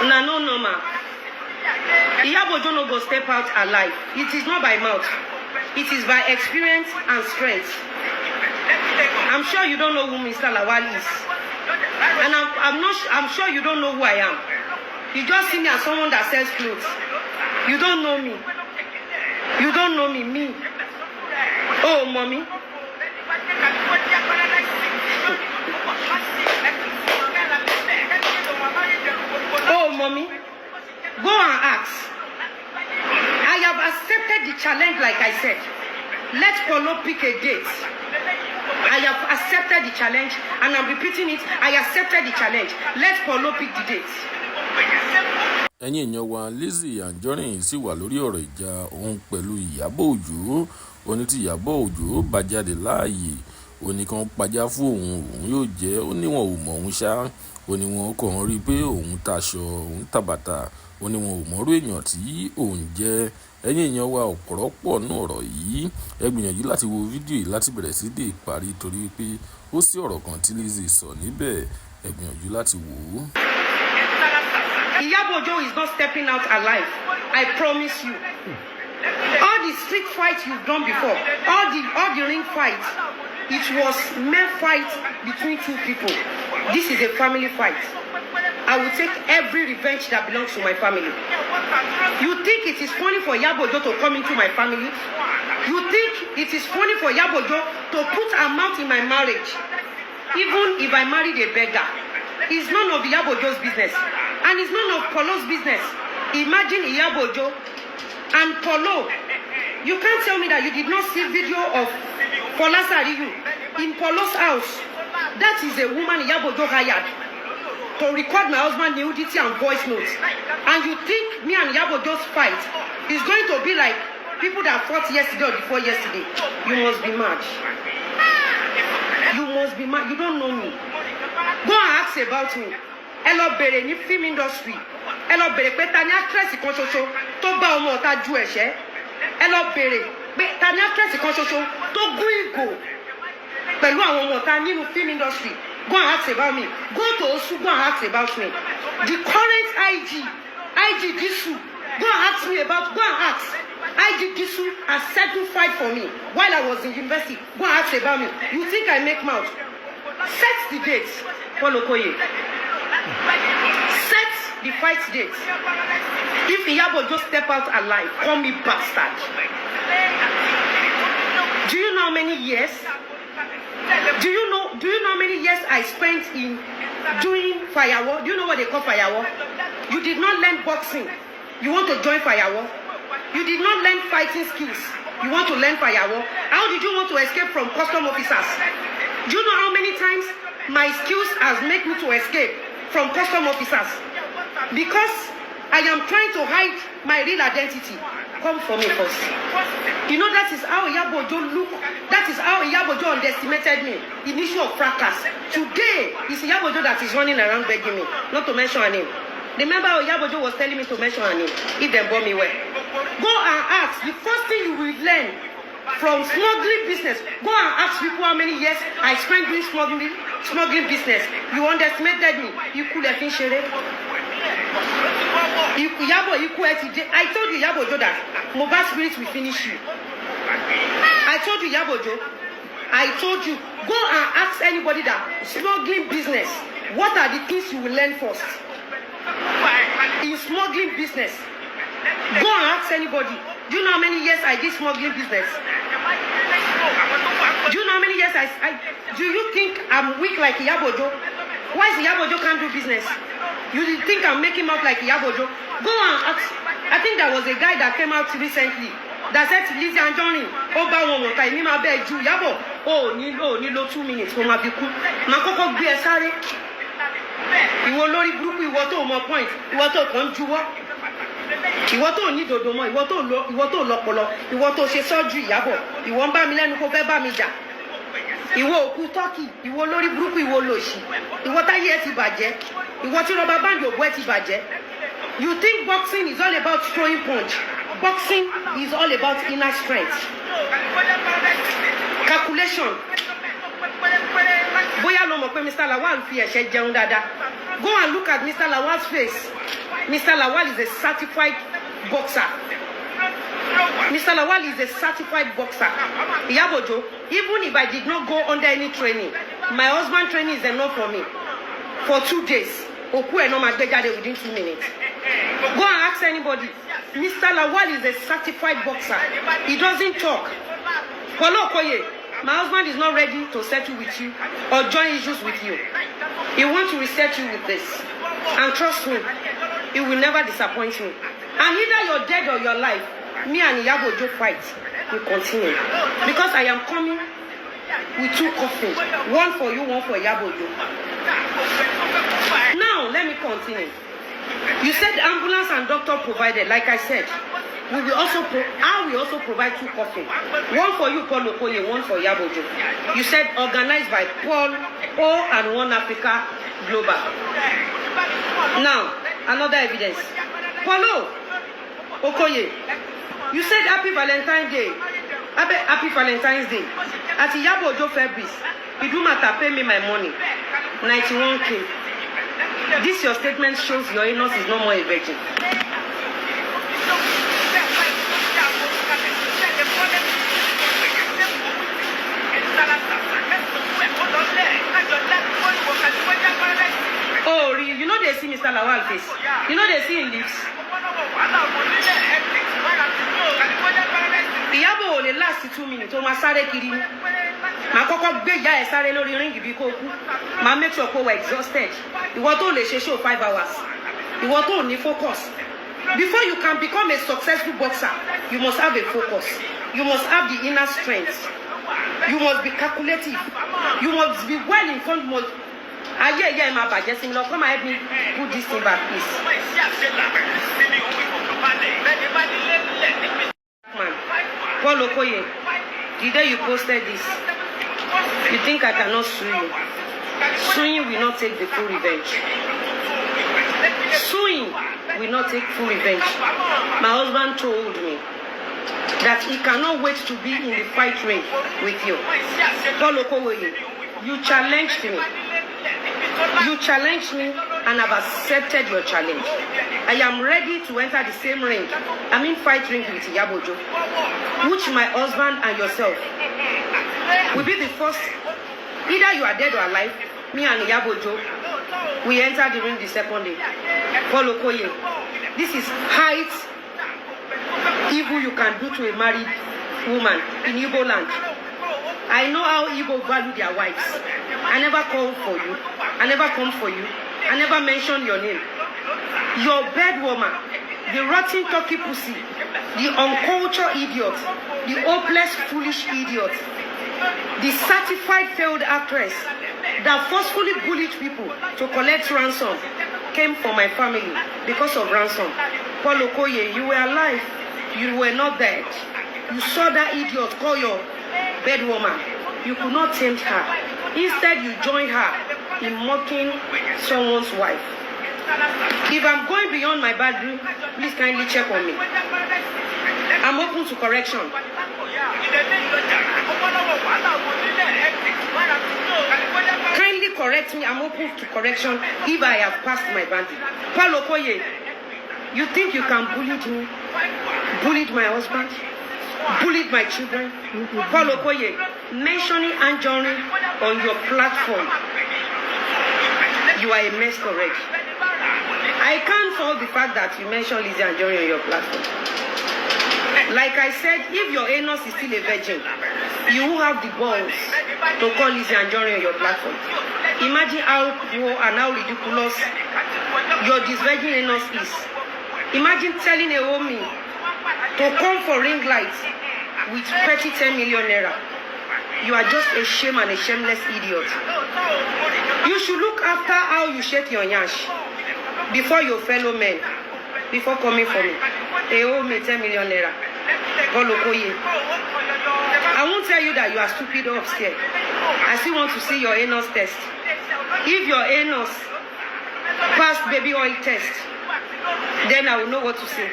Una no normal. IYABO OJO no go step out alive. It is not by mouth. It is by experience and strength. I'm sure you don't know who Mr. Lawal is. And I'm sure you don't know who I am. You just see me as someone that sells clothes. You don't know me. You don't know me. Me. Oh, mommy. Oh, mommy. Go and ask. I have accepted the challenge, like I said. Let Polo pick a date. I have accepted the challenge, and I'm repeating it. I accepted the challenge. Let Polo pick the date. Ẹ̀yin èèyàn wa Lizzy Anjorin sì wà lórí ọ̀rọ̀ ìjà òun pẹ̀lú Ìyábọ̀ Òjó. Ó ní tí Ìyábọ̀ Òjó bá jáde láàyè, ó ní kan pàjá fún òun yóò jẹ́, ó ní wọn ò mọ̀ òun ṣá, ó ní wọn kàn rí pé òun taṣọ, òun tàbàtà, ó ní wọn ò mọ̀rú èèyàn tí òun jẹ́. Ẹ̀yin èèyàn wa ọ̀pọ̀rọ̀ pọ̀ nú ọ̀rọ̀ yìí. Ẹ gbìyànjú láti wo fídíò yìí láti bẹ̀rẹ̀ sí dé ìparí torí pé ó sí ọ̀rọ̀ kan tí Lizzy sọ níbẹ̀. Ẹ gbìyànjú láti wò ó. IYABO OJO is not stepping out alive. I promise you. All the street fights you've done before, all the ring fights, it was mere fight between two people. This is a family fight. I will take every revenge that belongs to my family. You think it is funny for IYABO OJO to come into my family? You think it is funny for IYABO OJO to put her mouth in my marriage? Even if I married a beggar, it's none of IYABO OJO's business. And it's none of Polo's business. Imagine IYABO OJO and Polo. You can't tell me that you did not see video of Pola Sariyu in Polo's house. That is a woman IYABO OJO hired to record my husband's nudity and voice notes. And you think me and IYABO OJO's fight is going to be like people that fought yesterday or before yesterday? You must be mad. You must be mad. You don't know me. Go and ask about me. Ẹ lọ bèrè ní film industry. Ẹ lọ bèrè pé ta ni actress kan ṣoṣo tó bá ọmọ ọ̀tá ju ẹ̀ṣẹ́. Ẹ lọ bèrè pé ta ni actress kan ṣoṣo tó gún ìgò pẹ̀lú àwọn ọmọ ọ̀tá nínú film industry. Go and ask about me. Go to Osu, go and ask about me. The current IG Disu, go and ask me about, go and ask. IG Disu has settled fight for me while I was in university. Go and ask about me. You think I make mouth? Set the date. Polokoye. Set the fight date. If IYABO just step out alive, call me bastard. Do you know how many years? Do you know how many years I spent in doing firewall? Do you know what they call firewall? You did not learn boxing. You want to join firewall? You did not learn fighting skills. You want to learn firewall? How did you want to escape from custom officers? Do you know how many times my skills has made me to escape from custom officers? Because I am trying to hide my real identity. Come for me first. You know that is how IYABO OJO look. That is how IYABO OJO underestimated me. In issue of fracas. Today, it's IYABO OJO that is running around begging me not to mention her name. Remember how IYABO OJO was telling me to mention her name if they bought me well. Go and ask. The first thing you will learn from smuggling business. Go and ask people how many years I spent doing smuggling business. You underestimated me. You could have been shared. I told you, IYABO OJO, that mobile spirit will finish you. I told you, IYABO OJO. I told you, go and ask anybody that smuggling business. What are the things you will learn first? In smuggling business. Go and ask anybody. Do you know how many years I did smuggling business? Do you know how many years do you think I'm weak like IYABO OJO? Why is IYABO OJO can't do business? You think I'm making out like IYABO OJO? Go and ask. I think there was a guy that came out recently that said to Lizzy Anjorin, Oba one time, ni ma be ju IYABO. Oh, ni lo 2 minutes for my biku. Ma koko gbe e sare. Ìwọ lórí burúkú, ìwọ tó mọ point, ìwọ tó kàn juwo. Ìwọ tó ní dodo mọ́, ìwọ tó lọ́pọlọ, ìwọ tó ṣe surgery IYABO. Ìwọ ń bá mi lẹ́nu kó fẹ́ bá mi jà. Ìwọ òkú Turkey, ìwọ lórí burúkú, ìwọ lòṣì. Ìwọ táyé ẹ ti bàjẹ́. Ìwọ tí rọba band ògbó ẹ ti bàjẹ́. You think boxing is all about throwing punch? Boxing is all about inner strength. Calculation. Bóyá ló mọ̀ pé Mr. Lawal fi ẹ̀ṣẹ̀ jẹun dáadáa. Go and look at Mr. Lawal's face. Mr. Lawal is a certified boxer. Mr. Lawal is a certified boxer. IYABO Ojo, even if I did not go under any training, my husband training is enough for me. For 2 days. Oku eno magbejade within 2 minutes. Go and ask anybody. Mr. Lawal is a certified boxer. He doesn't talk. Polo Okoye, my husband is not ready to settle with you or join issues with you. He wants to reset you with this. And trust me, he will never disappoint me. And either you're dead or you're alive, me and IYABO Ojo fight will continue. Because I am coming with 2 coffins. One for you, one for IYABO Ojo. Now, let me continue. You said ambulance and doctor provided. Like I said, I will also provide 2 coffins. One for you, Paul Okoye, one for IYABO Ojo. You said organized by Paul O and One Africa Global. Now, another evidence. Paulo Okoye, you said Happy Valentine's Day. Happy Valentine's Day. At IYABO Ojo Fabrics, you do matter, pay me my money. 91K. This your statement shows your in-laws is no more a virgin. Oh, you know they see Mr. Lawal face. You know they see him lips. IYABO ò lè last 2 minutes. O ma sáré kiri. Ma kọ́kọ́ gbé ìyá ẹ̀ sáré lórí ring bí kò kú. Ma make sure kó wà exhausted. Ìwọ tó lè ṣe show 5 hours. Ìwọ tó ní focus. Before you can become a successful boxer, you must have a focus. You must have the inner strength. You must be calculative. You must be well informed. Ayé ma bàjẹ́ sí mi lọ. Come and help me put this thing back, please. Man, Paul Okoye, the day you posted this, you think I cannot sue you? Suing will not take the full revenge. Suing will not take full revenge. My husband told me that he cannot wait to be in the fight ring with you. Paul Okoye, you challenged me. You challenged me and I've accepted your challenge. I am ready to enter the same ring. Fight ring with IYABO Ojo, which my husband and yourself will be the first. Either you are dead or alive, me and IYABO Ojo, we enter the ring the second day. Paul Okoye, this is height evil you can do to a married woman in Igbo land. I know how Igbo value their wives. I never call for you. I never come for you. I never mention your name. Your bed woman, the rotten turkey pussy, the uncultured idiot, the hopeless foolish idiot, the certified failed actress that forcefully bullied people to collect ransom came for my family because of ransom. Paul Okoye, you were alive. You were not dead. You saw that idiot call your bed woman. You could not tempt her. Instead, you joined her in mocking someone's wife. If I'm going beyond my boundary, please kindly check on me. I'm open to correction. Kindly correct me. I'm open to correction if I have passed my boundary. Paul Okoye, you think you can bully me? Bullied my husband? Bullied my children? Paul Okoye, mentioning Anjorin on your platform, you are a mess already. I can't fault the fact that you mentioned Lizzy Anjorin on your platform. Like I said, if your anus is still a virgin, you will have the balls to call Lizzy Anjorin on your platform. Imagine how poor and how ridiculous your disvirgin anus is. Imagine telling a woman to come for ring lights with petty 10 million naira. You are just a shame and a shameless idiot. You should look after how you shake your nyash before your fellow men, before coming for me. They owe me 10 million naira. Paul Okoye, I won't tell you that you are stupid or upstairs. I still want to see your anus test. If your anus passed baby oil test, then I will know what to say.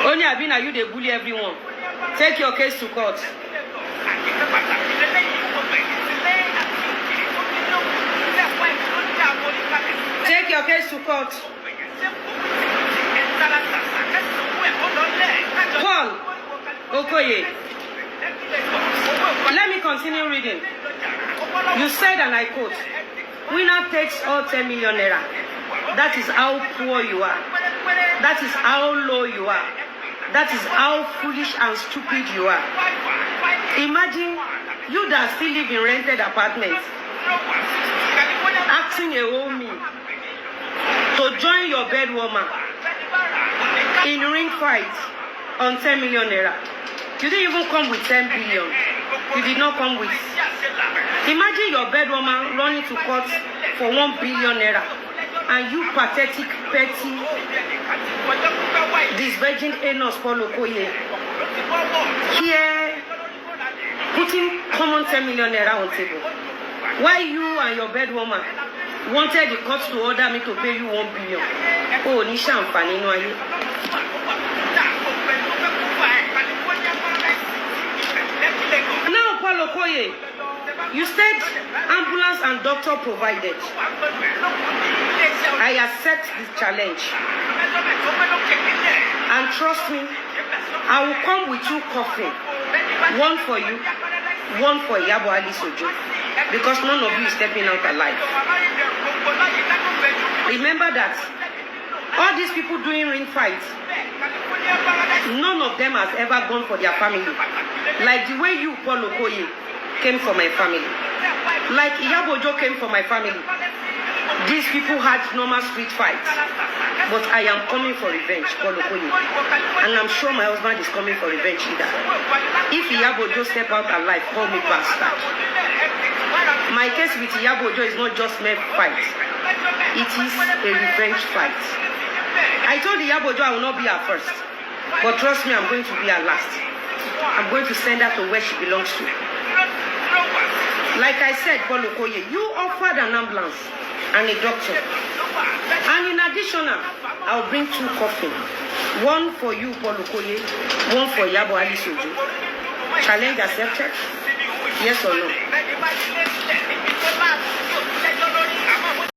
Only Abina, you they bully everyone. Take your case to court. Take your case to court. Paul Okoye. Let me continue reading. You said, and I quote, winner takes all 10 million naira. That is how poor you are. That is how low you are. That is how foolish and stupid you are. Imagine you that still live in rented apartments asking a homie to join your bed woman in ring fight on 10 million naira. You didn't even come with 10 billion. You did not come with. Imagine your bed woman running to court for 1 billion naira. And you pathetic, petty, disvirgin anus Paul Okoye here putting common 10 million naira on table. Why you and your bed woman wanted the court to order me to pay you 1 billion? Oh, Nisha and Fanny, no, now, Paul Okoye, you said ambulance and doctor provided. I accept this challenge. And trust me, I will come with you coffin. One for you, one for IYABO Ojo. Because none of you is stepping out alive. Remember that all these people doing ring fights, none of them has ever gone for their family. Like the way you, Paul Okoye, came for my family. Like IYABO Ojo came for my family. These people had normal street fights. But I am coming for revenge, Paul Okoye. And I'm sure my husband is coming for revenge either. If IYABO Ojo step out alive, call me bastard. My case with IYABO Ojo is not just mere fight. It is a revenge fight. I told IYABO Ojo I will not be her first. But trust me, I'm going to be her last. I'm going to send her to where she belongs to. Like I said, Paul Okoye, you offered an ambulance and a doctor. And in addition, I'll bring 2 coffins. One for you, Paul Okoye, one for IYABO Ojo. Challenge accepted? Yes or no?